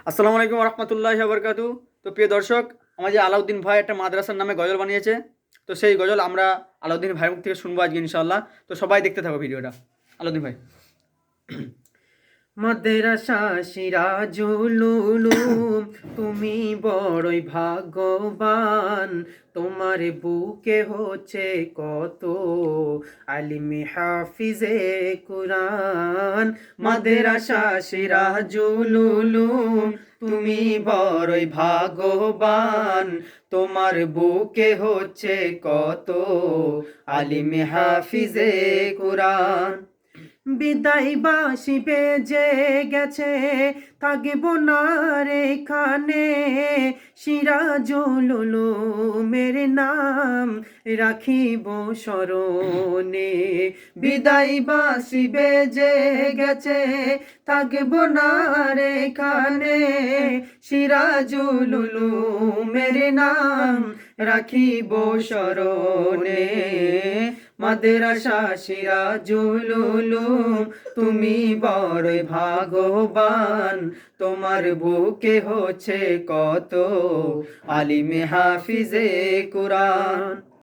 আসসালামু আলাইকুম রহমতুল্লাহি ওয়া বারাকাতুহু। তো প্রিয় দর্শক, আমার যে আলাউদ্দিন ভাই একটা মাদ্রাসার নামে গজল বানিয়েছে, তো সেই গজল আমরা আলাউদ্দিন ভাইয়ের মুখ থেকে শুনবো আজকে ইনশাআল্লাহ। তো সবাই দেখতে থাকো ভিডিওটা। আলাউদ্দিন ভাই। মাদ্রাসা সিরাজুল উলুম, তুমি বড়ই ভাগ্যবান। তোমার বুকে হচ্ছে কত আলিমে হাফিজে কুরআন। মাদ্রাসা সিরাজুল উলুম, তুমি বড়ই ভাগ্যবান। তোমার বুকে হচ্ছে কত আলিমে হাফিজে কুরআন। বিদায় বাসি বেজে গেছে, থাকব না রে এখানে। সিরাজুল উলুমের নাম রাখিব স্মরণে। বিদায় বাসি বেজে গেছে, থাকব না রে এখানে। সিরাজুল উলুমের নাম রাখিব স্মরণে। মাদ্রাসা সিরাজুল উলুম, তুমি বড় ভাগ্যবান। তোমার বুকে হচ্ছে কত আলিমে হাফিজে কুরআন।